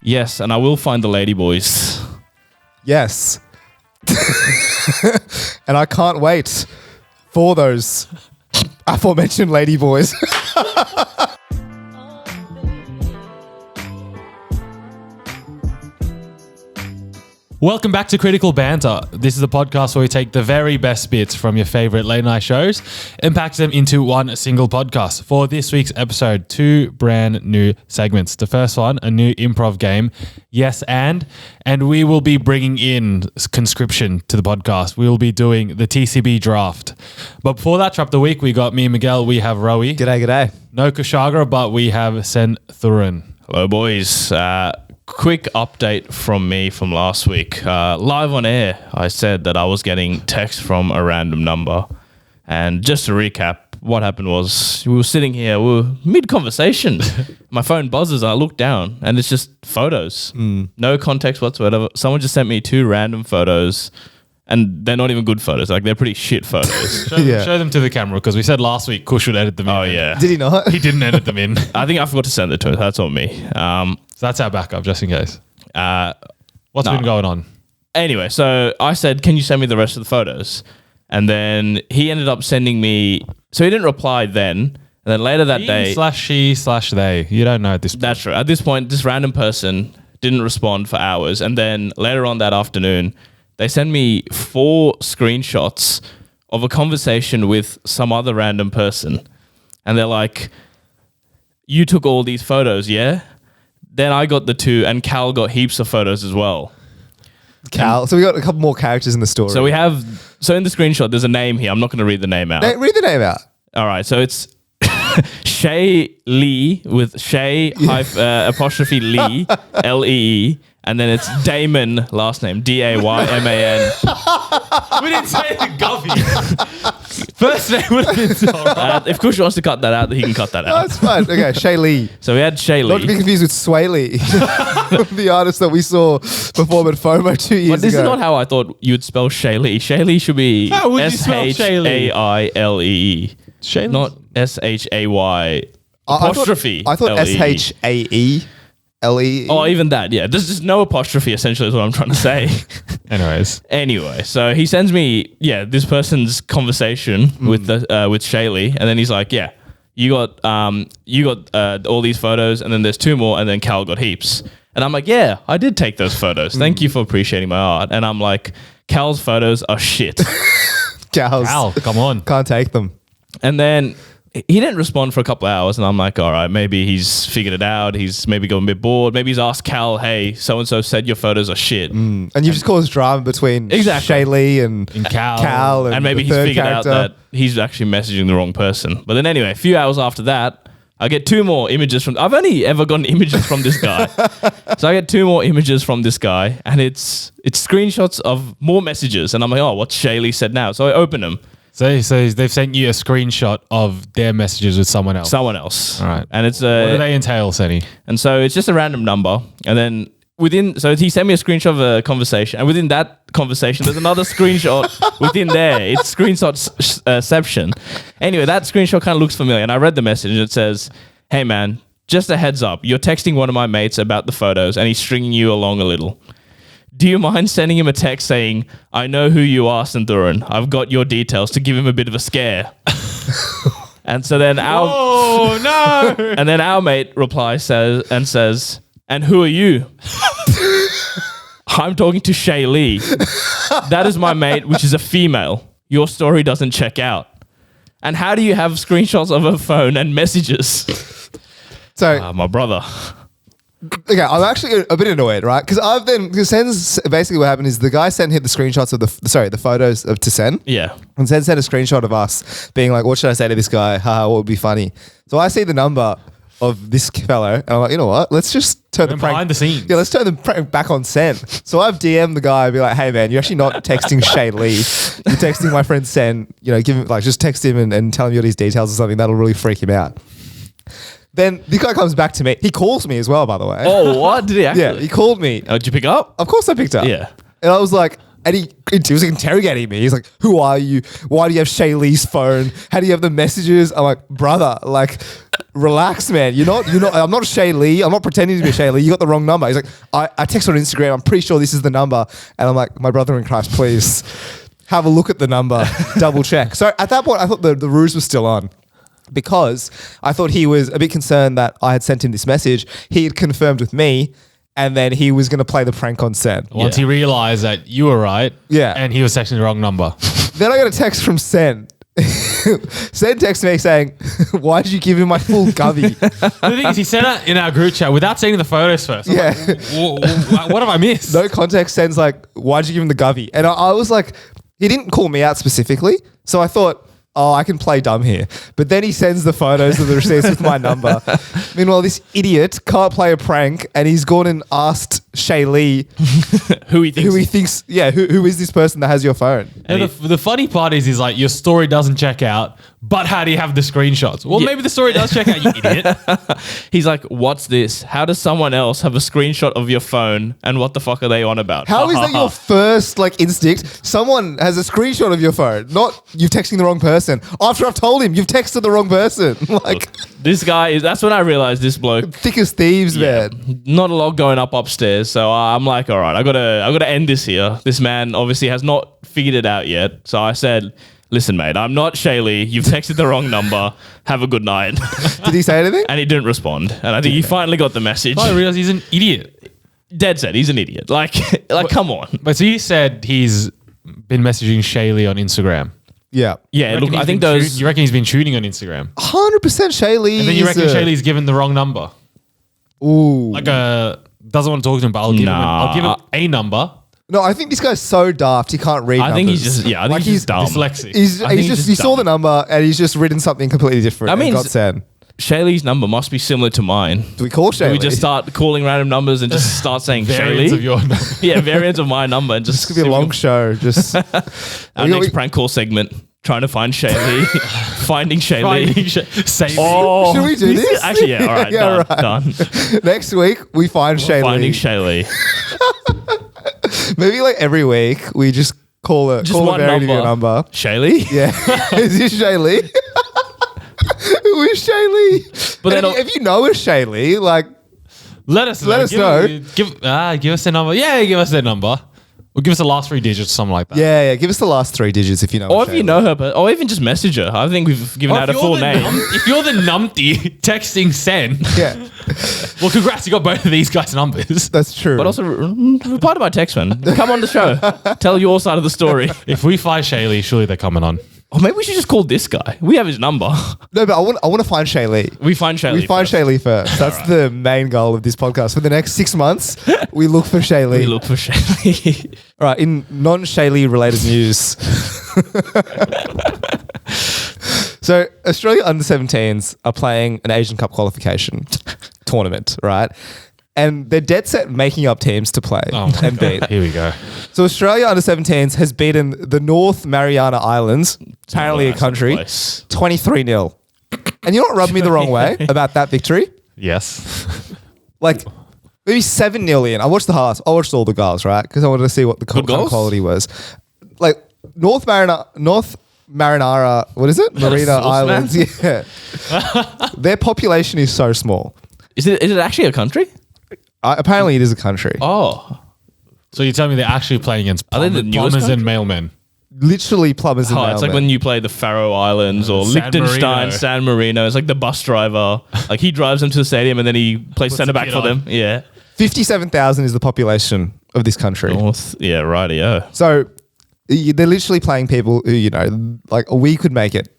Yes, and I will find the ladyboys. Yes. And I can't wait for those aforementioned ladyboys. Welcome back to Critical Banter. This is a podcast where we take the very best bits from your favorite late night shows and pack them into one single podcast. For this week's episode, 2 brand new segments. The first one, a new improv game, Yes and we will be bringing in conscription to the podcast. We will be doing the TCB Draft. But before that, Trap the Week, we got me and Miguel, we have Rowie. G'day. No Kushagra, but we have Sen Thurin. Hello, boys. Quick update from me from last week. Live on air, I said that I was getting text from a random number. And just to recap, what happened was we were sitting here, we were mid-conversation. My phone buzzes, I look down, and it's just photos. No context whatsoever. Someone just sent me 2 random photos, and they're not even good photos. Like, they're pretty shit photos. Show them to the camera, because we said last week Kush would edit them in. Oh, yeah. Did he not? He didn't edit them in. I think I forgot to send it to him. That's on me. So that's our backup, just in case. What's been going on? Anyway, so I said, can you send me the rest of the photos? And then he ended up sending me... So he didn't reply then. And then later that day... /she/they. You don't know at this point. That's right. At this point, this random person didn't respond for hours. And then later on that afternoon, they sent me 4 screenshots of a conversation with some other random person. And they're like, you took all these photos, yeah? Then I got the 2, and Cal got heaps of photos as well. Cal. So we got a couple more characters in the story. So in the screenshot, there's a name here. I'm not going to read the name out. Read the name out. All right. So it's Shay'Lee with Shay apostrophe Lee, Lee. And then it's Damon, last name, Dayman. We didn't say the Govey. First name would have been all right. If Kush wants to cut that out, he can cut that out. That's fine. Okay, Shay'Lee. So we had Shay'Lee. Not to be confused with Sway'Lee, the artist that we saw perform at FOMO 2 years ago. But this is not how I thought you would spell Shay'Lee. Shay'Lee should be Shaile. Shay'Lee. Not Shay apostrophe. I thought Shaele. Oh, even that, yeah. There's just no apostrophe, essentially, is what I'm trying to say. Anyway, so he sends me, this person's conversation with Shay'Lee, and then he's like, yeah, you got all these photos, and then there's 2 more, and then Cal got heaps. And I'm like, yeah, I did take those photos. Thank you for appreciating my art. And I'm like, Cal's photos are shit. Cal, come on. Can't take them. And then he didn't respond for a couple of hours, and I'm like, all right, maybe he's figured it out. He's maybe gotten a bit bored. Maybe he's asked Cal, hey, so-and-so said your photos are shit. And you've just caused drama between Shay'Lee and Cal. And maybe he's figured out that he's actually messaging the wrong person. But then anyway, a few hours after that, I get 2 more images from... I've only ever gotten images from this guy. So I get 2 more images from this guy, and it's screenshots of more messages. And I'm like, oh, what's Shay'Lee said now? So I open them. So they've sent you a screenshot of their messages with someone else. Someone else. All right. And it's what do they entail, Senny? And so it's just a random number. And then so he sent me a screenshot of a conversation. And within that conversation, there's another screenshot within there. It's screenshotception. Anyway, that screenshot kind of looks familiar. And I read the message, and it says, hey, man, just a heads up. You're texting one of my mates about the photos, and he's stringing you along a little. Do you mind sending him a text saying, I know who you are, Santhuran. I've got your details, to give him a bit of a scare. And so then our mate replies says, and who are you? I'm talking to Shay'Lee. That is my mate, which is a female. Your story doesn't check out. And how do you have screenshots of her phone and messages? So my brother. Okay, I'm actually a bit annoyed, right? Because basically what happened is the guy sent him the screenshots of the photos to Sen. Yeah. And Sen sent a screenshot of us being like, what should I say to this guy? Haha, what would be funny? So I see the number of this fellow, and I'm like, you know what? Let's just turn the prank behind the scenes. Yeah, let's turn the prank back on Sen. So I've DM'd the guy and be like, hey man, you're actually not texting Shay'Lee. You're texting my friend Sen. You know, give him just text him and tell him all these details or something. That'll really freak him out. Then the guy comes back to me. He calls me as well, by the way. Oh, what? Did he actually? Yeah, he called me. Oh, did you pick up? Of course I picked up. Yeah. And I was like, And he was interrogating me. He's like, who are you? Why do you have Shay'Lee's phone? How do you have the messages? I'm like, brother, like, relax, man. You're not, I'm not Shay'Lee. I'm not pretending to be Shay'Lee. You got the wrong number. He's like, I text on Instagram. I'm pretty sure this is the number. And I'm like, my brother in Christ, please have a look at the number, double check. So at that point, I thought the ruse was still on. Because I thought he was a bit concerned that I had sent him this message. He had confirmed with me, and then he was going to play the prank on Sen. Once he realized that you were right, and he was texting the wrong number. Then I got a text from Sen. Sen texted me saying, why did you give him my full govy? The thing is, he sent it in our group chat without seeing the photos first. I'm like, what have I missed? No context. Sen's like, why did you give him the govy? And I was like, he didn't call me out specifically. So I thought, oh, I can play dumb here. But then he sends the photos of the receipts with my number. Meanwhile, this idiot can't play a prank, and he's gone and asked Shay'Lee who he thinks, who is this person that has your phone? And the funny part is like, your story doesn't check out, but how do you have the screenshots? Well, maybe the story does check out, you idiot. He's like, what's this? How does someone else have a screenshot of your phone, and what the fuck are they on about? How is that your first instinct? Someone has a screenshot of your phone, not you texting the wrong person. After I've told him you've texted the wrong person. Like, this guy that's when I realized this bloke, thick as thieves, man. Not a lot going up upstairs. So I'm like, all right, I gotta end this here. This man obviously has not figured it out yet. So I said, listen, mate, I'm not Shay'Lee. You've texted the wrong number. Have a good night. Did he say anything? And he didn't respond. And I think he finally got the message. I realized he's an idiot. Dead set, he's an idiot. Like, come on. But so you said he's been messaging Shay'Lee on Instagram. Yeah. Yeah, look, I think those... You reckon he's been shooting on Instagram? 100% Shay'Lee. And then you reckon Shay'Lee's given the wrong number? Ooh. Doesn't want to talk to him, but I'll give him a number. No, I think this guy's so daft he can't read numbers. I think he's just dumb. Dyslexic. He saw the number and he's just written something completely different. I mean, got Sen. Shay'Lee's number must be similar to mine. Do we call Shay'Lee? Do we just start calling random numbers and just start saying variants Shay'Lee? of your number. Yeah, variants of my number. And just This could be a long show. Just our next prank call segment. Trying to find Shay'Lee. Finding Shay'Lee. Save Oh, should we do this? Actually, yeah. All right. Yeah, done. Next week we find Shay'Lee. Finding Shay'Lee. Maybe every week we just call a one variant of your number. Shay'Lee? Yeah. Is this Shay'Lee? Who is Shay'Lee? But then if you know it's Shay'Lee, let us know. Give us their number. Yeah, give us their number. Or give us the last 3 digits, something like that. yeah, give us the last 3 digits if you know. Or if you know her, or even just message her. I think we've given out a full name. If you're the numpty texting Sen, Yeah, well, congrats, you got both of these guys' numbers. that's true. But also, reply to my text, man. Come on the show. Tell your side of the story. If we find Shay'Lee, surely they're coming on. Or maybe we should just call this guy. We have his number. no, but I want to find Shay'Lee. We find Shay'Lee. We find Shay'Lee first. That's the main goal of this podcast. For the next 6 months, we look for Shay'Lee. We look for Shay'Lee. All right, in non-Shay'Lee related news. So, Australia under-17s are playing an Asian Cup qualification tournament, right? And they're dead set making up teams to play and beat. Here we go. So, Australia under-17s has beaten the North Mariana Islands, apparently a country, 23-0. And you know what rubbed me the wrong way about that victory? Yes. Maybe 7-0 in. I watched the highlights. I watched all the goals, right? Because I wanted to see what the quality was. North Marinara, what is it? Marina Islands. Yeah. Their population is so small. Is it actually a country? Apparently it is a country. Oh. So you tell me they're actually playing against Are they the newest plumbers and country? mailmen? Literally plumbers and Oh, it's like when you play the Faroe Islands or San Liechtenstein, Marino. San Marino. It's like the bus driver. He drives them to the stadium and then he plays centre back kit for on. them. Yeah. 57,000 is the population of this country. North. Yeah, rightio. So they're literally playing people who, we could make it.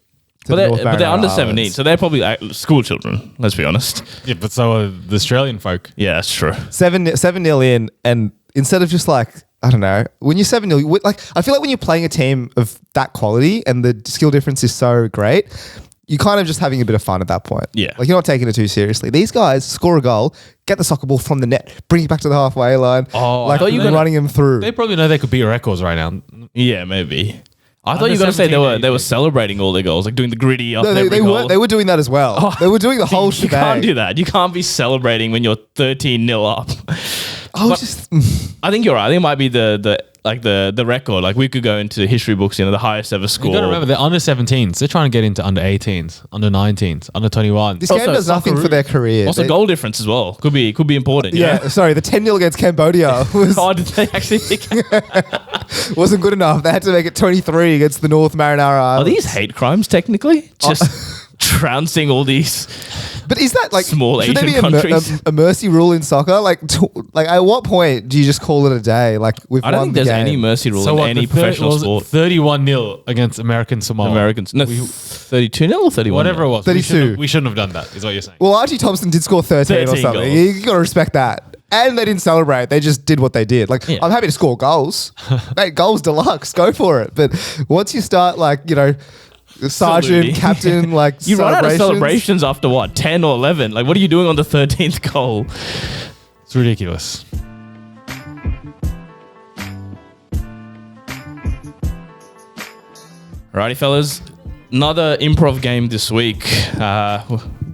But they're Mariana under Islands. 17, so they're probably school children, let's be honest. Yeah, but so are the Australian folk. Yeah, that's true. 7-0 in, and instead of just I don't know, when you're 7-0, I feel like when you're playing a team of that quality and the skill difference is so great, you're kind of just having a bit of fun at that point. Yeah. You're not taking it too seriously. These guys score a goal, get the soccer ball from the net, bring it back to the halfway line. Oh, I thought you were running them through. They probably know they could beat records right now. Yeah, maybe. I thought you were going to say they were celebrating all their goals, doing the gritty up No, every goal. they were doing that as well. They were doing the whole You shebang. can't do that. You can't be celebrating when you're 13-0 up. I was just... I think you're right. I think it might be the like the record. Like we could go into history books, the highest ever score. You got to remember, they're under 17s. They're trying to get into under 18s, under 19s, under 21s. This game Also, does nothing for their career. Also, goal difference as well. Could be important. you know? Sorry, the 10-0 against Cambodia Oh, did they actually? wasn't good enough. They had to make it 23 against the Northern Mariana Are Islands. these hate crimes technically? Just trouncing all these. But is that like Small should there Asian be countries? a mercy rule in soccer? Like at what point do you just call it a day? Like we've I don't won think the there's game. any mercy rule in what, any the third- professional was it sport. 31-0 against American Samoa. Americans. No, 32-0 or 31? Whatever it was. 32. We shouldn't have done that, is what you're saying. Well, Archie Thompson did score 13 or 13 something. goals. You got to respect that. And they didn't celebrate. They just did what they did. Like, Yeah. I'm happy to score goals. Mate, goals deluxe. Go for it. But once you start, like, sergeant, Absolutely. captain, like, You run out of celebrations. celebrations after what? 10 or 11? Like, what are you doing on the 13th goal? It's ridiculous. Alrighty, fellas. Another improv game this week.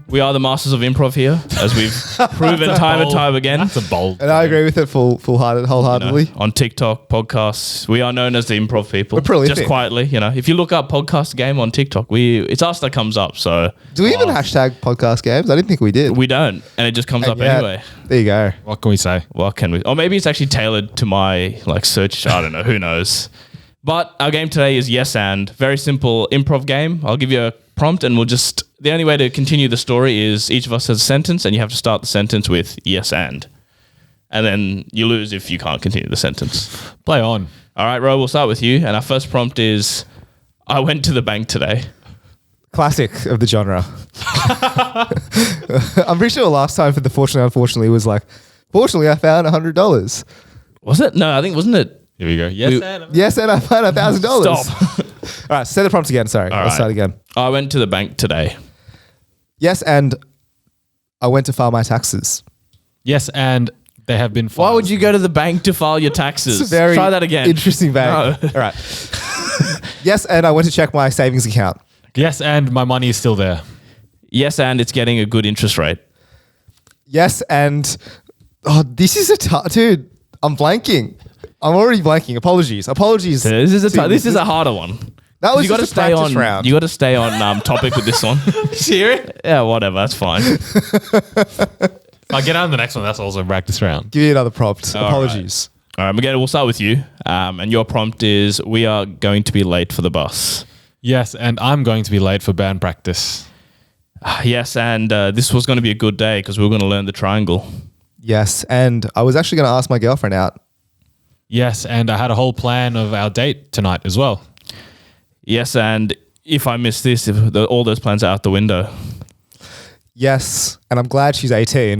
We are the masters of improv here, as we've proven time and time again. That's a bold. And I agree with it wholeheartedly. On TikTok, podcasts, we are known as the improv people. We're prolific. Just quietly, if you look up podcast game on TikTok, it's us that comes up. So Do we even hashtag podcast games? I didn't think we did. we don't, and it just comes up Yeah, anyway. There you go. What can we say? What can we? Or maybe it's actually tailored to my search. I don't know. Who knows? But our game today is yes and. Very simple improv game. I'll give you a prompt and the only way to continue the story is each of us has a sentence and you have to start the sentence with yes and. And then you lose if you can't continue the sentence. Play on. All right, Ro, we'll start with you. And our first prompt is, I went to the bank today. Classic of the genre. I'm pretty sure last time for the fortunately, unfortunately was like, fortunately, I found $100. Was it? No, I think, wasn't it? Here we go. Yes, We- and Yes, and I found $1,000. Stop. All right, say the prompts again. Sorry, I'll right. start again. I went to the bank today. Yes, and I went to file my taxes. yes, and they have been. Why filed. would you go to the bank to file your taxes? It's a very Try that again. interesting bank. No. All right. Yes, and I went to check my savings account. Yes, and my money is still there. Yes, and it's getting a good interest rate. Yes, and this is a tough dude. I'm blanking. I'm already blanking. Apologies. This is a harder one. That was You got to just a stay practice on. round. You got to stay on topic with this one. Serious? Yeah, whatever. That's fine. I'll get on the next one. That's also a practice round. Give you another prompt. All Apologies. All right, Miguel. We'll start with you. And your prompt is: we are going to be late for the bus. Yes, and I'm going to be late for band practice. Yes, and this was going to be a good day because we were going to learn the triangle. Yes, and I was actually going to ask my girlfriend out. Yes, and I had a whole plan of our date tonight as well. Yes, and if I miss this, all those plans are out the window. Yes, and I'm glad she's 18.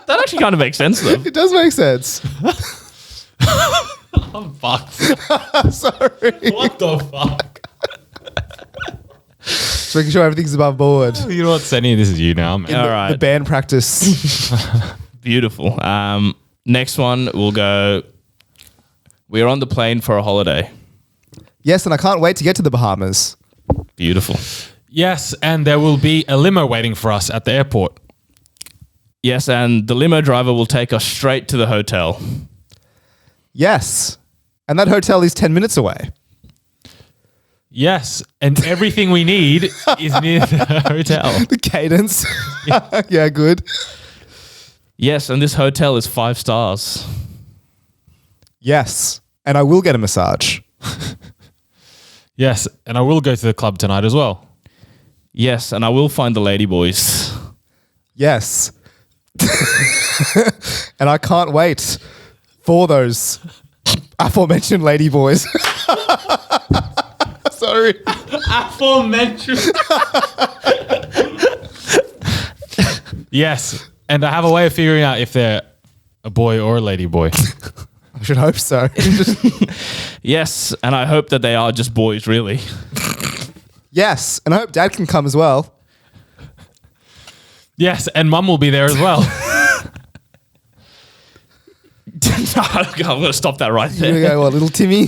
That actually kind of makes sense, though. It does make sense. I'm fucked. Sorry. What the fuck? Just making sure everything's above board. You know what, Senny? This is you now, man. All The right. band practice. Beautiful. Next one, we'll go. We're on the plane for a holiday. Yes, and I can't wait to get to the Bahamas. Beautiful. Yes, and there will be a limo waiting for us at the airport. Yes, and the limo driver will take us straight to the hotel. Yes, and that hotel is 10 minutes away. Yes, and everything we need is near the hotel. The cadence. Yeah, good. Yes, and this hotel is 5 stars. Yes, and I will get a massage. Yes, and I will go to the club tonight as well. Yes, and I will find the ladyboys. Yes. And I can't wait for those aforementioned ladyboys. Sorry. Aforementioned. Yes, and I have a way of figuring out if they're a boy or a lady boy. I should hope so. Yes, and I hope that they are just boys, really. Yes, and I hope Dad can come as well. Yes, and Mum will be there as well. I'm going to stop that right You're there. gonna go, what, little Timmy?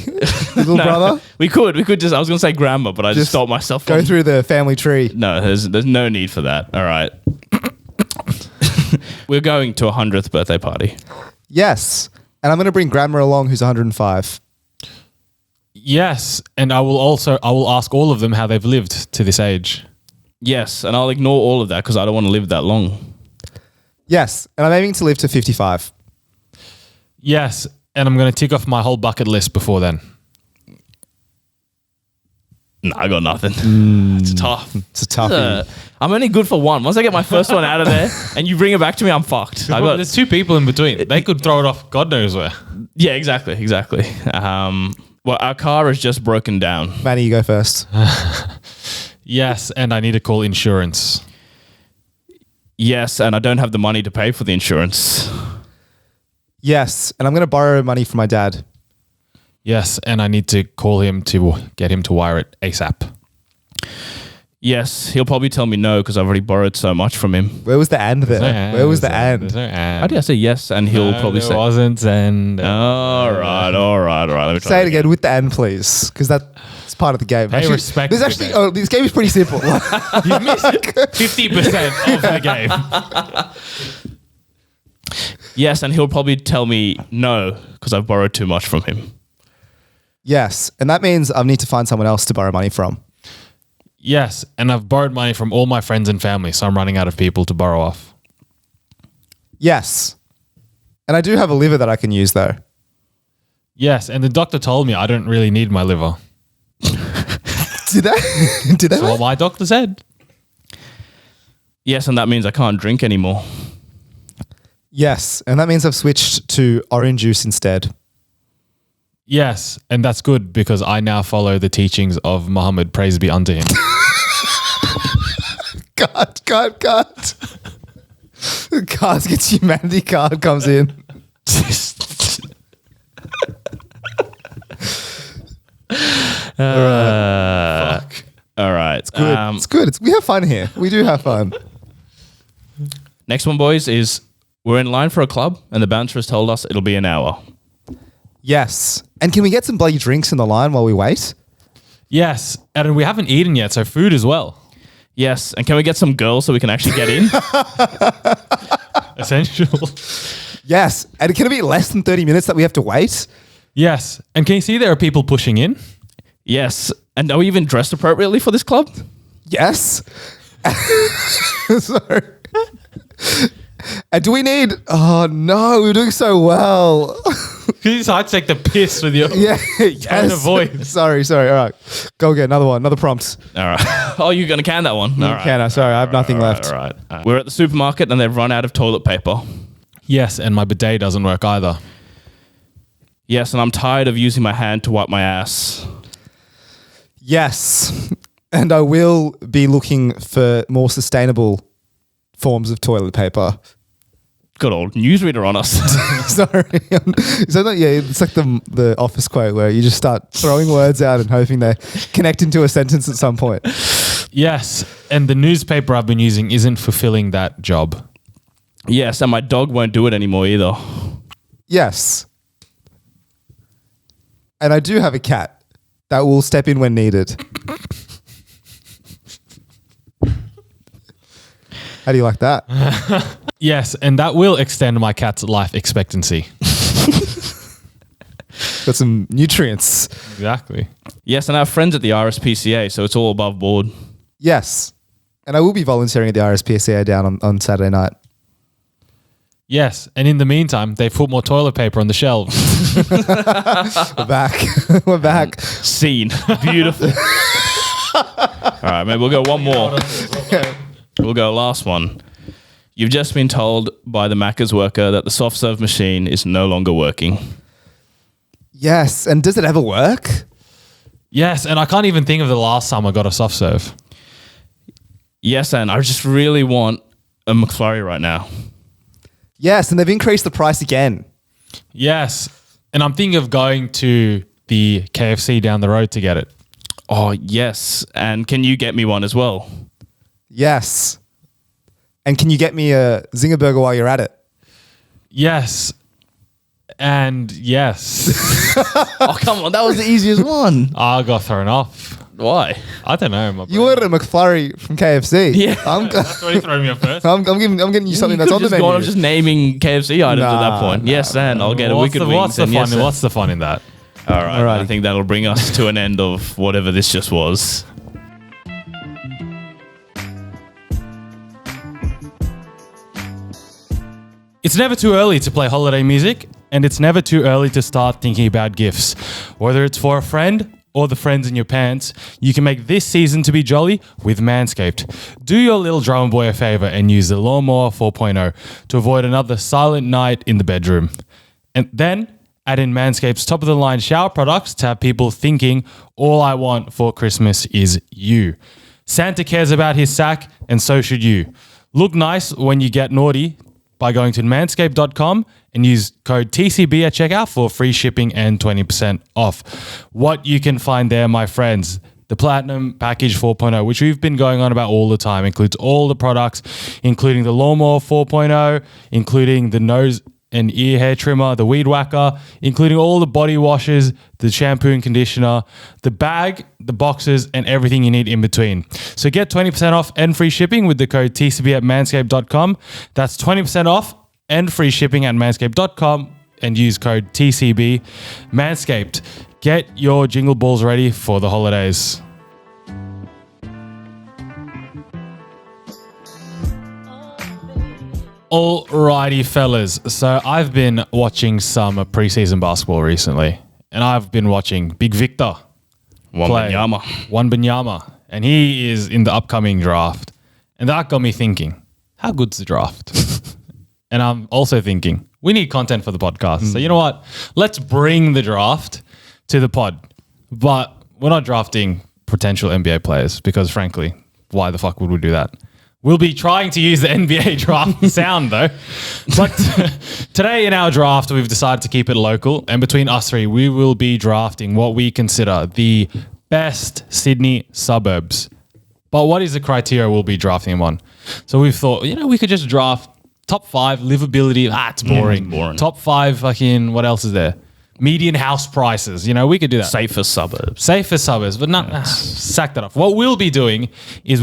Little brother? We could just, I was going to say grandma, but I just Just stopped myself. Go from- through the family tree. No, there's no need for that. All right. We're going to a 100th birthday party. Yes, And I'm going to bring Grandma along, who's 105. Yes, and I will ask all of them how they've lived to this age. Yes, and I'll ignore all of that because I don't want to live that long. Yes, and I'm aiming to live to 55. Yes, and I'm going to tick off my whole bucket list before then. No, I got nothing. It's tough. It's a toughie. I'm only good for one. Once I get my first one out of there and you bring it back to me, I'm fucked. There's two people in between. They could throw it off God knows where. Yeah, exactly. Well, our car is just broken down. Manny, you go first. Yes, and I need to call insurance. Yes, and I don't have the money to pay for the insurance. Yes, and I'm going to borrow money from my dad. Yes, and I need to call him to get him to wire it ASAP. Yes, he'll probably tell me no because I've already borrowed so much from him. Where was the and there? Where was the and? There's no and. How did I say yes? And he'll probably say... wasn't and... All right. Let me try Say it again with the and, please, because that's part of the game. Pay respect This to actually, the game. this game is pretty simple. You missed 50% of the game. Yes, and he'll probably tell me no because I've borrowed too much from him. Yes, and that means I need to find someone else to borrow money from. Yes, and I've borrowed money from all my friends and family, so I'm running out of people to borrow off. Yes, and I do have a liver that I can use though. Yes, and the doctor told me I don't really need my liver. Did they? Did they? That's what my doctor said. Yes, and that means I can't drink anymore. Yes, and that means I've switched to orange juice instead. Yes, and that's good because I now follow the teachings of Muhammad, praise be unto him. Cut. Cards Gets Humanity card comes in. Fuck. All right. It's Good. It's good. We have fun here. We do have fun. Next one, boys, is we're in line for a club and the bouncer has told us it'll be an hour. Yes. And can we get some bloody drinks in the line while we wait? Yes, and we haven't eaten yet, so food as well. Yes, and can we get some girls so we can actually get in? Essential. Yes. And can it be less than 30 minutes that we have to wait? Yes, and can you see there are people pushing in? Yes. And are we even dressed appropriately for this club? Yes. Sorry. And do we need... Oh, no. We're doing so well. You decide to take the piss with your Yeah. tone of voice. Sorry. All right. Go get another one. Another prompt. All right. Oh, you're going to can that one? All right. Can I? Sorry. I have nothing left. All right. We're at the supermarket and they've run out of toilet paper. Yes, and my bidet doesn't work either. Yes, and I'm tired of using my hand to wipe my ass. Yes. And I will be looking for more sustainable forms of toilet paper. Good old newsreader on us. Sorry. So that, yeah, it's like the office quote where you just start throwing words out and hoping they connect into a sentence at some point. Yes, and the newspaper I've been using isn't fulfilling that job. Yes, and my dog won't do it anymore either. Yes. And I do have a cat that will step in when needed. How do you like that? Yes, and that will extend my cat's life expectancy. Got some nutrients. Exactly. Yes, and I have friends at the RSPCA, so it's all above board. Yes. And I will be volunteering at the RSPCA down on Saturday night. Yes, and in the meantime, they've put more toilet paper on the shelves. We're back. We're back. Scene. Beautiful. All right, maybe we'll go one more. We'll go last one. You've just been told by the Macca's worker that the soft serve machine is no longer working. Yes. And does it ever work? Yes, and I can't even think of the last time I got a soft serve. Yes, and I just really want a McFlurry right now. Yes. And they've increased the price again. Yes, and I'm thinking of going to the KFC down the road to get it. Oh, yes. And can you get me one as well? Yes. And can you get me a Zinger burger while you're at it? Yes, and yes. Oh, come on. That was the easiest one. I got thrown off. Why? I don't know. My You ordered a McFlurry from KFC. Yeah. That's what you throw me off first. I'm getting you something that's on the menu. I'm just naming KFC items at that point. Yes, and I'll get a wicked wings. What's the fun? What's the fun in that? All right. Alrighty. I think that'll bring us to an end of whatever this just was. It's never too early to play holiday music, and it's never too early to start thinking about gifts. Whether it's for a friend or the friends in your pants, you can make this season to be jolly with Manscaped. Do your little drummer boy a favor and use the Lawnmower 4.0 to avoid another silent night in the bedroom. And then add in Manscaped's top-of-the-line shower products to have people thinking, all I want for Christmas is you. Santa cares about his sack, and so should you. Look nice when you get naughty by going to manscaped.com and use code TCB at checkout for free shipping and 20% off. What you can find there, my friends, the Platinum Package 4.0, which we've been going on about all the time, includes all the products, including the Lawnmower 4.0, including the nose and ear hair trimmer, the weed whacker, including all the body washes, the shampoo and conditioner, the bag, the boxes, and everything you need in between. So get 20% off and free shipping with the code TCB at manscaped.com. That's 20% off and free shipping at manscaped.com and use code TCB. Manscaped, get your jingle balls ready for the holidays. Alrighty, fellas. So I've been watching some preseason basketball recently, and I've been watching Big Victor play Wembanyama, and he is in the upcoming draft. And that got me thinking, how good's the draft? And I'm also thinking, we need content for the podcast. So you know what? Let's bring the draft to the pod. But we're not drafting potential NBA players because, frankly, why the fuck would we do that? We'll be trying to use the NBA draft sound, though. But today in our draft, we've decided to keep it local. And between us three, we will be drafting what we consider the best Sydney suburbs. But what is the criteria we'll be drafting them on? So we've thought, we could just draft top 5 livability. It's boring. Boring. Top 5 fucking, what else is there? Median house prices. We could do that. Safer suburbs. But not, sack that off. What we'll be doing is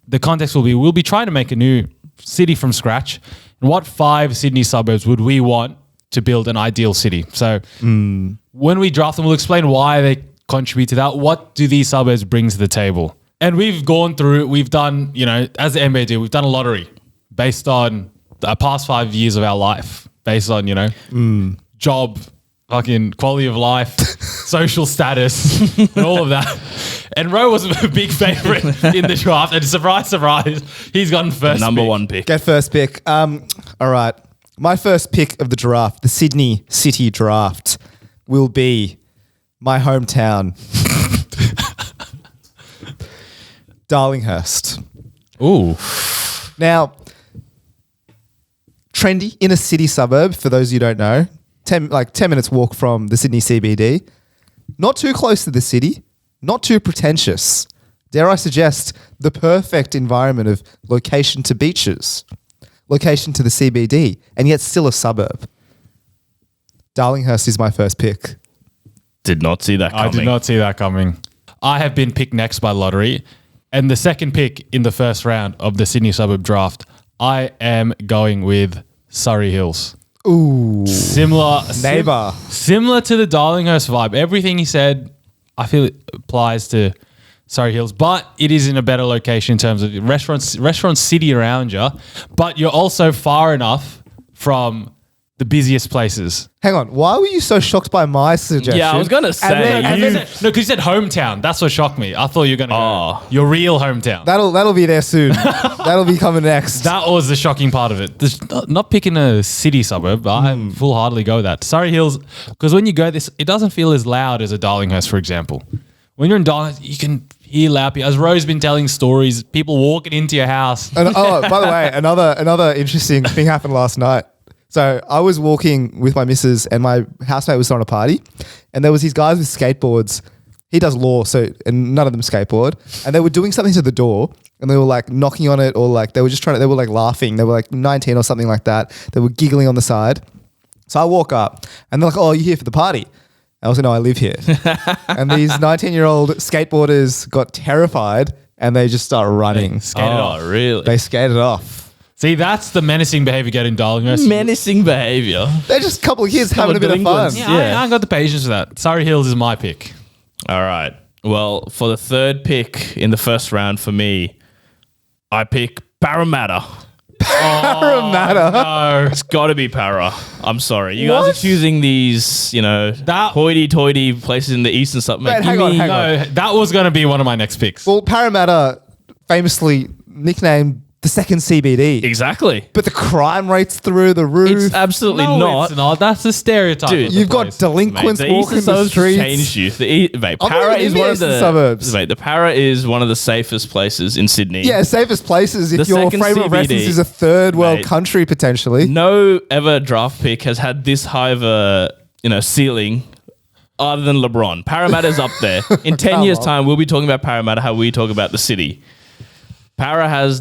the context will be, we'll be trying to make a new city from scratch. And what 5 Sydney suburbs would we want to build an ideal city? So when we draft them, we'll explain why they contribute to that. What do these suburbs bring to the table? And we've gone through, we've done, as the NBA do, we've done a lottery based on the past 5 years of our life, based on, job, fucking quality of life, social status, and all of that. And Ro was a big favorite in the draft. And surprise, surprise, he's gotten first Number pick. 1 pick. Get first pick. All right. My first pick of the draft, the Sydney City draft, will be my hometown, Darlinghurst. Ooh. Now, trendy, inner city suburb, for those you don't know, 10 minutes walk from the Sydney CBD. Not too close to the city, not too pretentious. Dare I suggest the perfect environment of location to beaches, location to the CBD, and yet still a suburb. Darlinghurst is my first pick. Did not see that coming. I did not see that coming. I have been picked next by lottery. And the second pick in the first round of the Sydney suburb draft, I am going with Surrey Hills. Ooh. Similar to the Darlinghurst vibe. Everything he said, I feel it applies to Surrey Hills, but it is in a better location in terms of restaurant city around you, but you're also far enough from the busiest places. Hang on. Why were you so shocked by my suggestion? Yeah, I was going to say. No, because you said hometown. That's what shocked me. I thought you were going to go your real hometown. That'll be there soon. That'll be coming next. That was the shocking part of it. Not picking a city suburb. I full heartedly go with that. Surrey Hills, because when you go this, it doesn't feel as loud as a Darlinghurst, for example. When you're in Darlinghurst, you can hear loud people. As Ro's been telling stories, people walking into your house. And, by the way, another interesting thing happened last night. So I was walking with my missus and my housemate was throwing a party, and there was these guys with skateboards. He does law, and none of them skateboard. And they were doing something to the door, and they were like knocking on it, or like they were like laughing. They were like 19 or something like that. They were giggling on the side. So I walk up, and they're like, "Oh, you're here for the party?" I also know I live here. And these 19-year-old skateboarders got terrified and they just start running. Oh, really? They skated off. See, that's the menacing behavior getting diagnosed. Menacing behavior. They're just a couple of kids having a bit of fun. delinquents. Yeah, I ain't got the patience for that. Surrey Hills is my pick. All right. Well, for the third pick in the first round for me, I pick Parramatta. Parramatta. No. It's got to be Para. I'm sorry. You guys are choosing these, That- hoity-toity places in the eastern suburbs. Mate, hang on. No, that was going to be one of my next picks. Well, Parramatta famously nicknamed the second CBD. Exactly. But the crime rate's through the roof. It's absolutely No, not. it's not. That's a stereotype. Dude, of the You've got place. delinquents Mate, the walking eastern the suburbs streets. changed you. Mate, I'm Para not is in the one of eastern the suburbs. Mate, the Para is one of the safest places in Sydney. Yeah, safest places if The your second frame of CBD, reference is a third world mate. country potentially. No ever draft pick has had this high of a ceiling other than LeBron. Parramatta's up there. In 10 years' time, we'll be talking about Parramatta how we talk about the city. Para has,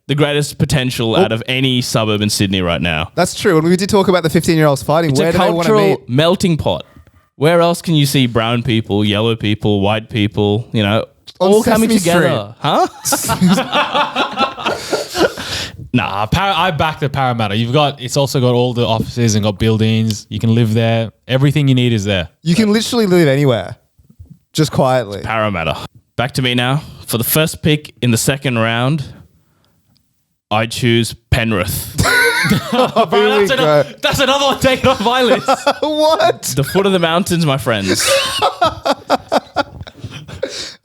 the greatest potential out of any suburb in Sydney right now. That's true. And we did talk about the 15-year-olds fighting. It's Where a do they want to cultural meet? melting pot. Where else can you see brown people, yellow people, white people, all coming Sesame together? Huh? Nah, I back the Parramatta. It's also got all the offices and got buildings. You can live there. Everything you need is there. You can literally live anywhere, just quietly. Parramatta. Back to me now. For the first pick in the second round, I choose Penrith. Here we go. That's another one taken off my list. What? The foot of the mountains, my friends.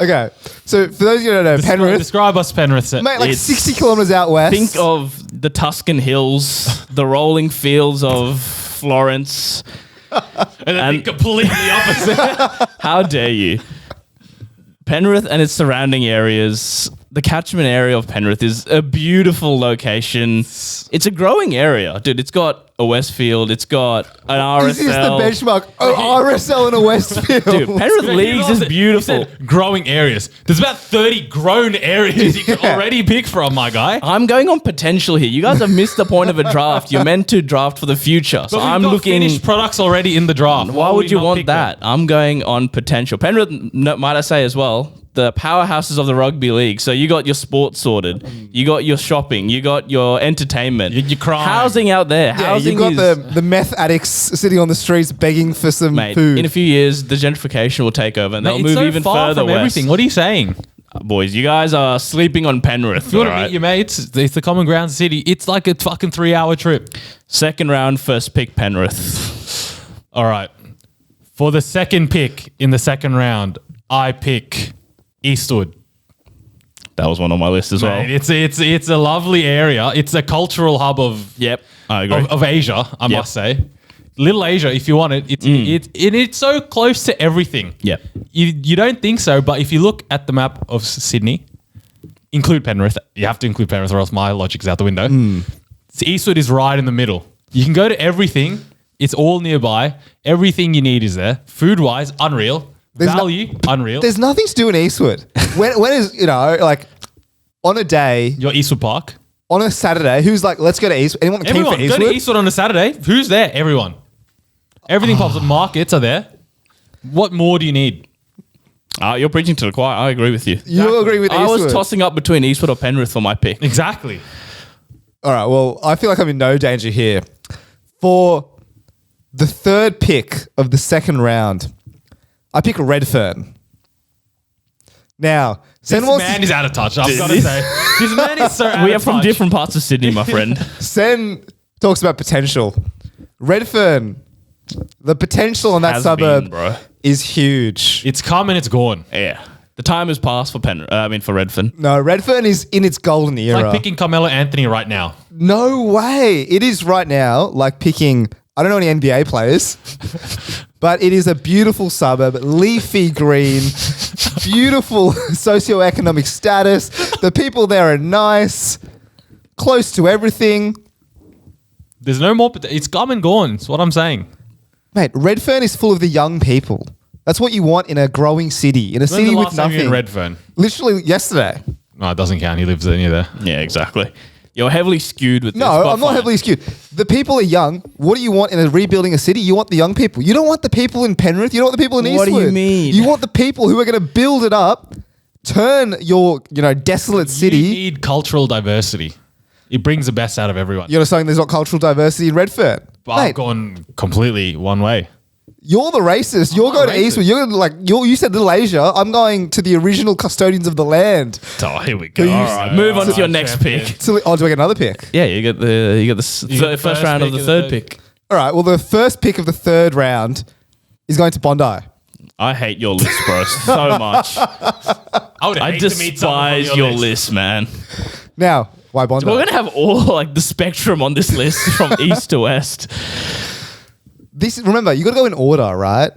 Okay. So for those of you who don't know, Penrith, Describe us Penrith. mate, like It's- 60 kilometers out west. Think of the Tuscan hills, the rolling fields of Florence. and then completely opposite. How dare you? Penrith and its surrounding areas, the catchment area of Penrith is a beautiful location. It's a growing area. Dude, it's got a Westfield. It's got an RSL. This is the benchmark. Oh, RSL in a Westfield. Dude, Penrith Leagues is beautiful. You said growing areas. There's about 30 grown areas you can already pick from, my guy. I'm going on potential here. You guys have missed the point of a draft. You're meant to draft for the future. So But we've I'm got looking. finished products already in the draft. Why would we you not want pick that? I'm going on potential. Penrith, might I say as well, the powerhouses of the rugby league. So you got your sports sorted, you got your shopping, you got your entertainment, Your crime. housing out there. Yeah, Housing you've got is, the meth addicts sitting on the streets begging for some mate. food. In a few years, the gentrification will take over, and Mate, they'll it's move so even far further from west. everything. What are you saying? Boys, you guys are sleeping on Penrith. If you want to alright? meet your mates, it's the common ground city. It's like a fucking 3-hour trip. Second round, first pick Penrith. All right. For the second pick in the second round, I pick Eastwood. That was one on my list as well. Mate, it's a lovely area. It's a cultural hub of Yep, I agree. of Asia, I must say. Little Asia, if you want it. It's so close to everything. Yep. You don't think so, but if you look at the map of Sydney, include Penrith. You have to include Penrith, or else my logic's out the window. So Eastwood is right in the middle. You can go to everything. It's all nearby. Everything you need is there. Food-wise, unreal. Value, unreal. There's nothing to do in Eastwood. when is, like on a day, Your Eastwood Park. on a Saturday, who's like, let's go to Eastwood? Anyone keen Everyone, for go Eastwood? to Eastwood on a Saturday. Who's there? Everyone. Everything pops up. Markets are there. What more do you need? You're preaching to the choir. I agree with you. You agree with I Eastwood? was tossing up between Eastwood or Penrith for my pick. Exactly. All right, well, I feel like I'm in no danger here. For the third pick of the second round, I pick Redfern. Now, This man is out of touch. I've got to say. This man is so out We are of from touch. different parts of Sydney, my friend. Sen talks about potential. Redfern, the potential in that Has suburb been, bro. is huge. It's come and it's gone. Yeah. The time has passed for for Redfern. No, Redfern is in its golden era. Like picking Carmelo Anthony right now. No way. It is right now like picking, I don't know any NBA players, but it is a beautiful suburb, leafy green, beautiful socioeconomic status. The people there are nice, close to everything. There's no more. It's come and gone. That's what I'm saying. Mate, Redfern is full of the young people. That's what you want in a growing city, in a When's city the with last time you were nothing. in Redfern? Literally yesterday. No, it doesn't count. He lives near there. Yeah, exactly. You're heavily skewed with this. No, but I'm not fine. heavily skewed. The people are young. What do you want in a rebuilding a city? You want the young people. You don't want the people in Penrith. You don't want the people in What Eastwood. do you mean? You want the people who are going to build it up, turn your, desolate city. You need cultural diversity. It brings the best out of everyone. You're saying there's not cultural diversity in Redfern. But I've Mate, gone completely one way. you're the racist. You're going to racist. Eastwood. You're you said Little Asia. I'm going to the original custodians of the land. Oh, here we go. Who you- All right, move on to your next champion. pick. So, do I get another pick? Yeah, you get the the first first round of pick the of third the pick. All right. Well, the first pick of the third round is going to Bondi. I hate your list, bro, so much. I despise your list, man. Now, why Bondi? We're gonna have all like the spectrum on this list from east to west. Remember, you got to go in order, right?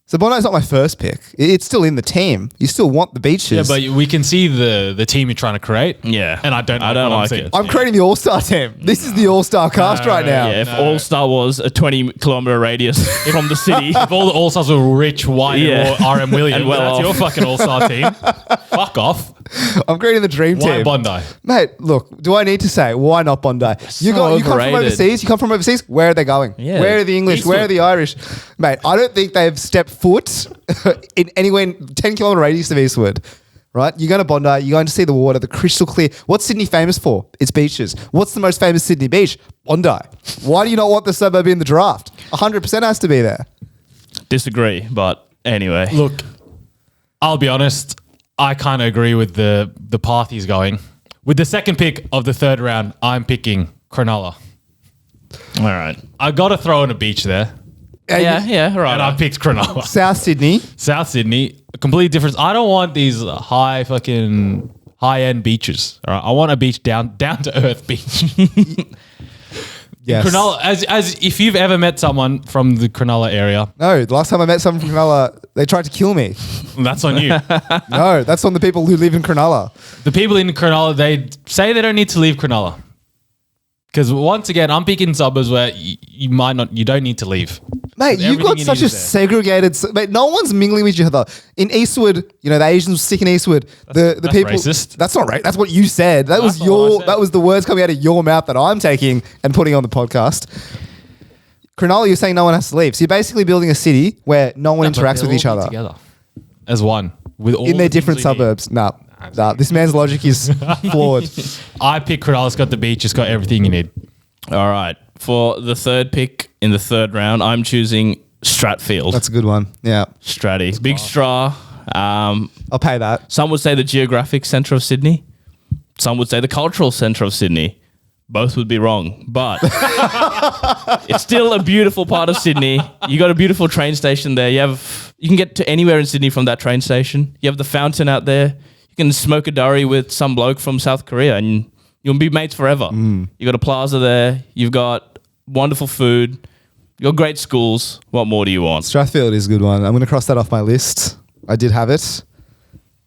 So Bondi's not my first pick. It's still in the team. You still want the beaches. Yeah, but we can see the team you're trying to create. Yeah, And I don't like what I'm like seeing. it. I'm creating the all-star team. This is the all-star cast right now. Yeah, if All Star was a 20-kilometer radius from the city, If all the All-Stars were Rich, White, Yeah. or RM Williams, And well that's off. your fucking All-Star team. Fuck off. I'm creating the dream Why team. Bondi? Mate, look, do I need to say why not Bondi? You come from overrated. overseas. You come from overseas. Where are they going? Yeah. Where are the English? Where are Eastwood. the Irish? Mate, I don't think they've stepped foot in anywhere 10-kilometer radius of Eastwood. Right? You're going to Bondi. You're going to see the water, the crystal clear. What's Sydney famous for? Its beaches. What's the most famous Sydney beach? Bondi. Why do you not want the suburb in the draft? 100% has to be there. disagree. But anyway, Look, I'll be honest. I kind of agree with the path he's going. With the second pick of the third round, I'm picking Cronulla. all right. I got to throw in a beach there. Yeah, right. And I picked Cronulla. South Sydney. South Sydney, a complete difference. I don't want these high-end beaches. All right? I want a beach down to earth beach. Yes. Cronulla, as if you've ever met someone from the Cronulla area, No, the last time I met someone from Cronulla, they tried to kill me. that's on you. No, that's on the people who live in Cronulla. The people in Cronulla, they say they don't need to leave Cronulla. Because once again, I'm picking suburbs where you don't need to leave. Mate, you've Everything got you such need a is there. segregated. Mate, no one's mingling with each other. In Eastwood, the Asians were sick in Eastwood. The that's people. racist. That's not right. That's what you said. That was That's not what I your. said. That was the words coming out of your mouth that I'm taking and putting on the podcast. Cronulla, you're saying no one has to leave. So you're basically building a city where no one But interacts they'll with each all be other together as one with all in their the things different we need. suburbs. Nah, this man's logic is flawed. I pick Cronulla. It's got the beach. It's got everything you need. All right. For the third pick in the third round, I'm choosing Stratfield. That's a good one. Yeah, Stratty. Big Straw. I'll pay that. Some would say the geographic centre of Sydney. Some would say the cultural centre of Sydney. Both would be wrong, but it's still a beautiful part of Sydney. You got a beautiful train station there. You can get to anywhere in Sydney from that train station. You have the fountain out there. You can smoke a durry with some bloke from South Korea and you'll be mates forever. You got a plaza there. You've got wonderful food. You got great schools. What more do you want? Strathfield is a good one. I'm going to cross that off my list. I did have it,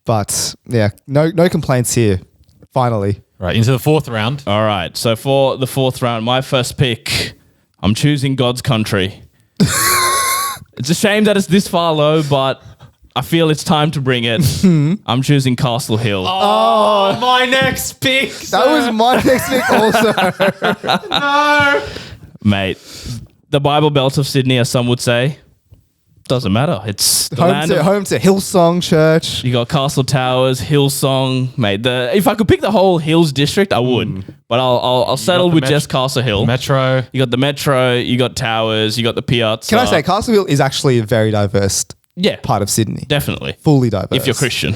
but yeah, no complaints here. Finally, Right, into the fourth round. All right. So for the fourth round, my first pick, I'm choosing God's Country. It's a shame that it's this far low, but I feel it's time to bring it. I'm choosing Castle Hill. Oh, my next pick. that was my next pick. Also, Mate, the Bible Belt of Sydney, as some would say. Doesn't matter. It's the land of, home to Hillsong Church. you got Castle Towers, Hillsong, mate. If I could pick the whole Hills district, I would. But I'll settle the with just Castle Hill. Metro. You got the Metro, you got Towers, you got the Piazza. Can I say Castle Hill is actually a very diverse Yeah, part of Sydney. definitely. Fully diverse. If you're Christian.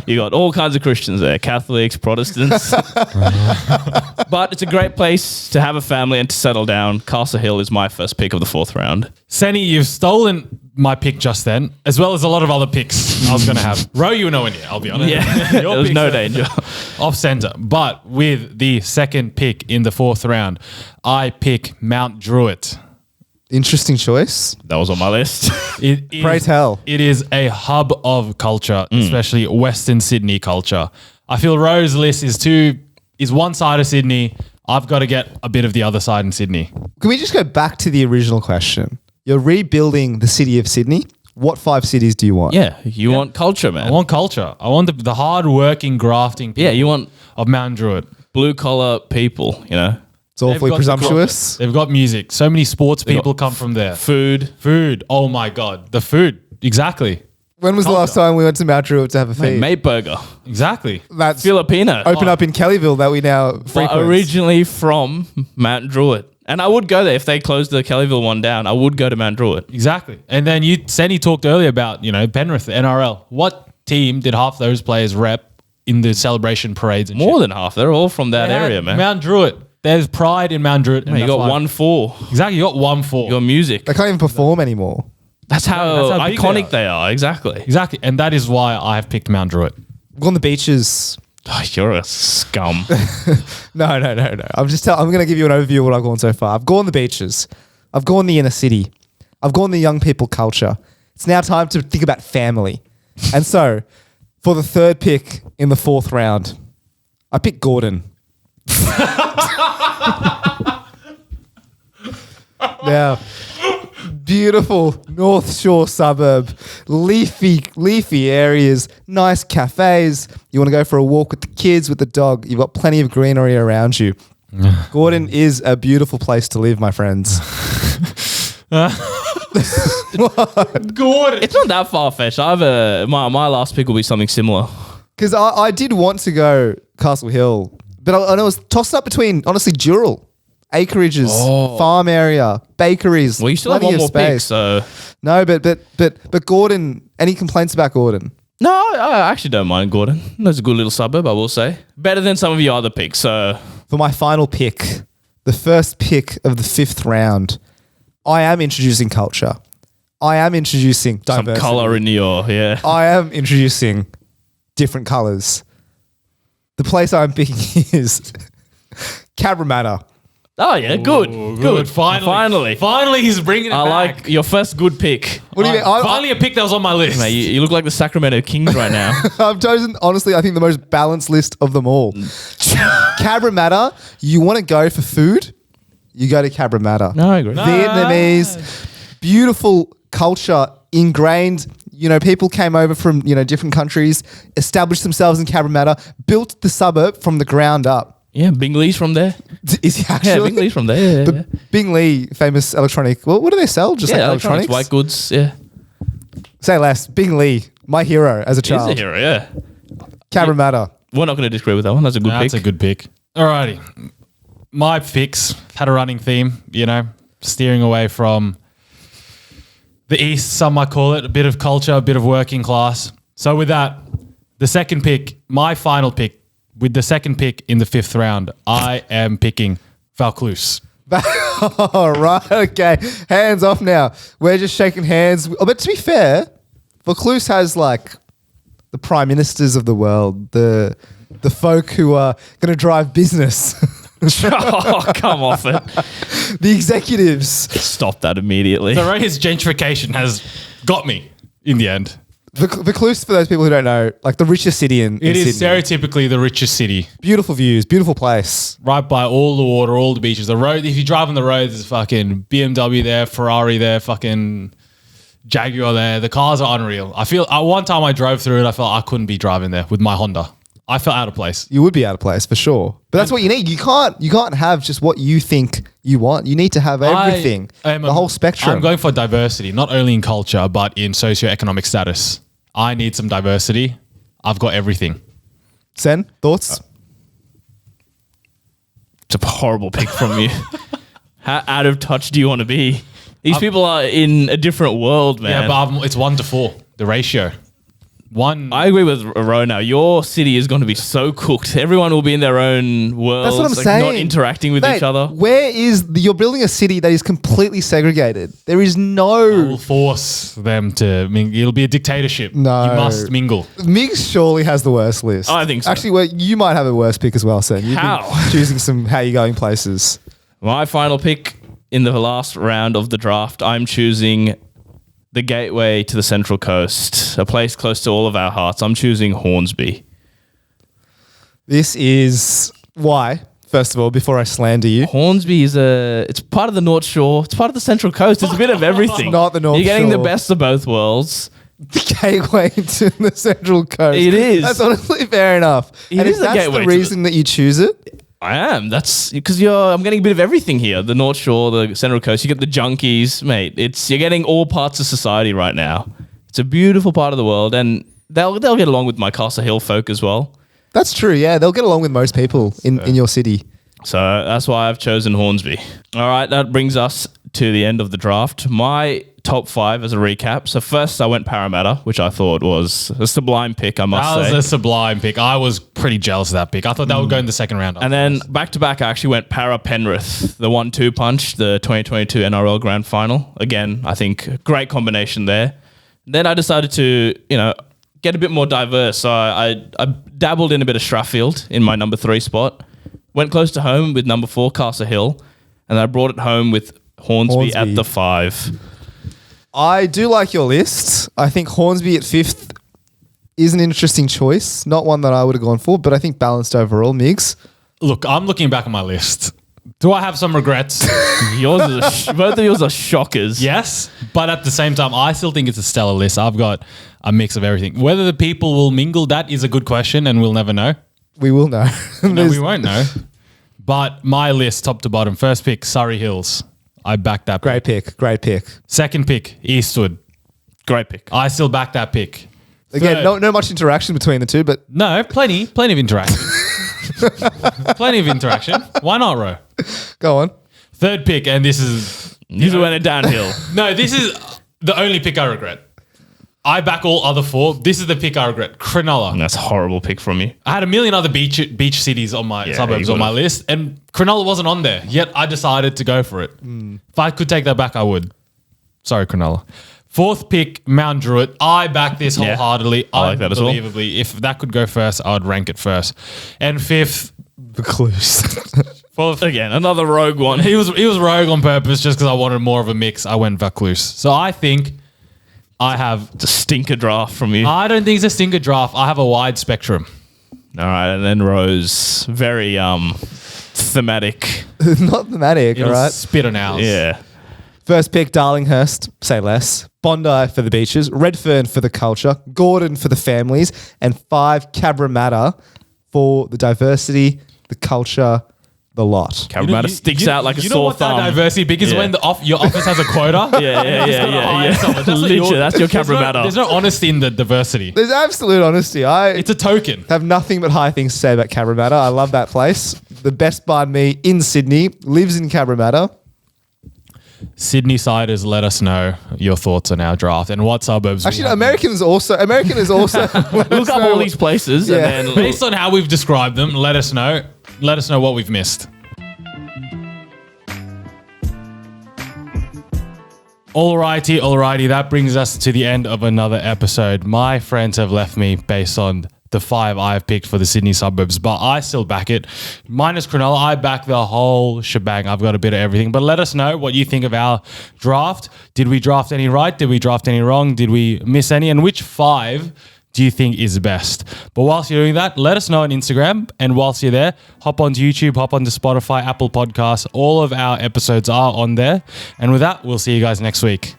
You got all kinds of Christians there, Catholics, Protestants. But it's a great place to have a family and to settle down. Castle Hill is my first pick of the fourth round. Senny, you've stolen my pick just then, as well as a lot of other picks I was going to have. Ro, you were nowhere near, I'll be honest. Yeah, Your there was picks no are danger. Off center. But with the second pick in the fourth round, I pick Mount Druitt. Interesting choice. That was on my list. It is, Pray tell. It is a hub of culture, especially Western Sydney culture. I feel Ro's list is one side of Sydney. I've got to get a bit of the other side in Sydney. Can we just go back to the original question? You're rebuilding the city of Sydney. What 5 cities do you want? Yeah, you want culture, man. I want culture. I want the hard-working, grafting people Yeah, you want of Mount Druitt. blue collar people, you know. It's awfully They've got the presumptuous. They've got music. So many sports They've people got come from there. Food. Oh my God. The food. Exactly. When was the last time we went to Mount Druitt to have a feed? Mate burger. Exactly. That's Filipino. open up in Kellyville that we now But frequent. originally from Mount Druitt. And I would go there if they closed the Kellyville one down. I would go to Mount Druitt. Exactly. And then Senny talked earlier about, Penrith, the NRL. What team did half those players rep in the celebration parades and More shit? than half. They're all from that area, man. Mount Druitt. There's pride in Mount Druitt. Man, you got 1-4. Exactly. You got 1-4. Your music. They can't even perform anymore. That's how That's how big iconic they are. Exactly. Exactly. And that is why I have picked Mount Druitt. Go on the beaches. Oh, you're a scum. No. I'm going to give you an overview of what I've gone so far. I've gone the beaches. I've gone the inner city. I've gone the young people culture. It's now time to think about family. And so, for the third pick in the 4th round, I picked Gordon. Now, beautiful North Shore suburb, leafy areas, nice cafes. You want to go for a walk with the kids, with the dog. You've got plenty of greenery around you. Gordon is a beautiful place to live, my friends. Gordon. It's not that far-fetched. My last pick will be something similar. Because I did want to go Castle Hill, but I was tossed up between, honestly, Dural. Acreages, farm area, bakeries. Well, you still have plenty one of more pick, space. so... No, but Gordon, any complaints about Gordon? No, I actually don't mind Gordon. That's a good little suburb, I will say. Better than some of your other picks, so... For my final pick, the first pick of the 5th round, I am introducing culture. I am introducing diversity. Some colour in your... Yeah. I am introducing different colours. The place I'm picking is Cabramatta. Oh, yeah, good. Good. Finally, he's bringing it I back. like your first good pick. What do you mean? Finally, a pick that was on my list. Mate, you look like the Sacramento Kings right now. I've chosen, honestly, I think the most balanced list of them all. Cabramatta, you want to go for food? You go to Cabramatta. No, I agree. Vietnamese, beautiful culture ingrained. People came over from, different countries, established themselves in Cabramatta, built the suburb from the ground up. Yeah, Bingley's from there. Is he Yeah, actually? Bingley's from there. Yeah, But Bingley, famous electronic. Well, what do they sell? Just like electronics? white goods. Yeah, Say less. Bingley, my hero as a he's child. a hero. Yeah, Cabramatta. we're not going to disagree with that one. That's a good pick. That's a good pick. Alrighty. My picks had a running theme, steering away from the East, some might call it, a bit of culture, a bit of working class. So with that, the second pick, my final pick, with the second pick in the 5th round, I am picking Vaucluse. All right, okay. Hands off now. We're just shaking hands. But to be fair, Vaucluse has the prime ministers of the world, the folk who are going to drive business, Oh, come off it. the executives. Stop that immediately. So his gentrification has got me in the end. Vaucluse, for those people who don't know, the richest city in It is Sydney. stereotypically the richest city. Beautiful views, beautiful place. Right by all the water, all the beaches. The road, if you drive on the road, there's fucking BMW there, Ferrari there, fucking Jaguar there. The cars are unreal. I feel, one time I drove through it, I felt I couldn't be driving there with my Honda. I felt out of place. You would be out of place for sure. But that's what you need. You can't have just what you think you want. You need to have everything, the whole spectrum. I'm going for diversity, not only in culture, but in socioeconomic status. I need some diversity. I've got everything. Sen, thoughts? It's a horrible pick from you. How out of touch do you want to be? These people are in a different world, man. Yeah, but it's 1 to 4, the ratio. I agree with Rona. Your city is going to be so cooked. Everyone will be in their own world. That's what I'm saying. Not interacting with Mate, each other. you're building a city that is completely segregated. There is will no... force them to mingle. It'll be a dictatorship. No. You must mingle. Migs surely has the worst list. I think so. Actually, you might have a worse pick as well, Sen. You've How? been choosing some how you going places. My final pick in the last round of the draft, I'm choosing the gateway to the Central Coast, a place close to all of our hearts. I'm choosing Hornsby. This is why, first of all, before I slander you. Hornsby it's part of the North Shore. It's part of the Central Coast. It's a bit of everything. Not the North You're getting Shore. the best of both worlds. The gateway to the Central Coast. It is. That's honestly fair enough. It and is if the that's gateway the to reason that you choose it, I am. That's because I'm getting a bit of everything here. The North Shore, the Central Coast. You get the junkies, mate. You're getting all parts of society right now. It's a beautiful part of the world, and they'll get along with my Castle Hill folk as well. That's true. Yeah, they'll get along with most people in your city. So that's why I've chosen Hornsby. All right, that brings us to the end of the draft. My top 5 as a recap. So first I went Parramatta, which I thought was a sublime pick, I must say. That was a sublime pick. I was pretty jealous of that pick. I thought that would go in the second round. And then back-to-back, I actually went Penrith, the 1-2 punch, the 2022 NRL Grand Final. Again, I think great combination there. Then I decided to, get a bit more diverse. So I dabbled in a bit of Strathfield in my number 3 spot. Went close to home with number 4, Castle Hill. And I brought it home with Hornsby at the 5. I do like your list. I think Hornsby at 5th is an interesting choice. Not one that I would have gone for, but I think balanced overall. Migs? Look, I'm looking back on my list. Do I have some regrets? Both of yours are shockers. Yes, but at the same time, I still think it's a stellar list. I've got a mix of everything. Whether the people will mingle, that is a good question, and we'll never know. We will know. No, we won't know. But my list, top to bottom, first pick, Surrey Hills. I backed that Great pick. Second pick, Eastwood. Great pick. I still back that pick. Again, no much interaction between the two, but No, plenty of interaction. Plenty of interaction. Why not, Ro? go on. Third pick, and this is... These went it downhill. No, this is the only pick I regret. I back all other 4. This is the pick I regret. Cronulla. That's a horrible pick from you. I had a million other beach cities on my suburbs on my list, and Cronulla wasn't on there. Yet I decided to go for it. If I could take that back, I would. Sorry, Cronulla. Fourth pick, Mount Druitt. I back this wholeheartedly. I like that as well. Unbelievably. If that could go first, I would rank it first. And fifth, Vaucluse. fourth. Again, another rogue one. He was rogue on purpose just because I wanted more of a mix. I went Vaucluse. So I think I have... It's a stinker draft from you. I don't think it's a stinker draft. I have a wide spectrum. All right, and then Rose, very thematic. Not thematic, all It'll right? spit on ours. Yeah. First pick, Darlinghurst, say less. Bondi for the beaches. Redfern for the culture. Gordon for the families. And 5, Cabramatta for the diversity, the culture, the lot. Cabramatta sticks out like a you know sore what thumb. that diversity big is when your office has a quota. Yeah. Literally, that's your Cabramatta. There's no honesty in the diversity. There's absolute honesty. It's a token. Have nothing but high things to say about Cabramatta. I love that place. The best banh mi in Sydney. Lives in Cabramatta. Sydney siders, let us know your thoughts on our draft and what suburbs. Actually, no, American is also. Look up all these places and then Based on how we've described them, let us know. Let us know what we've missed. Alrighty. That brings us to the end of another episode. My friends have left me based on the 5 I've picked for the Sydney suburbs, but I still back it. Minus Cronulla, I back the whole shebang. I've got a bit of everything. But let us know what you think of our draft. Did we draft any right? Did we draft any wrong? Did we miss any? And which 5 do you think is best? But whilst you're doing that, let us know on Instagram. And whilst you're there, hop onto YouTube, hop onto Spotify, Apple Podcasts. All of our episodes are on there. And with that, we'll see you guys next week.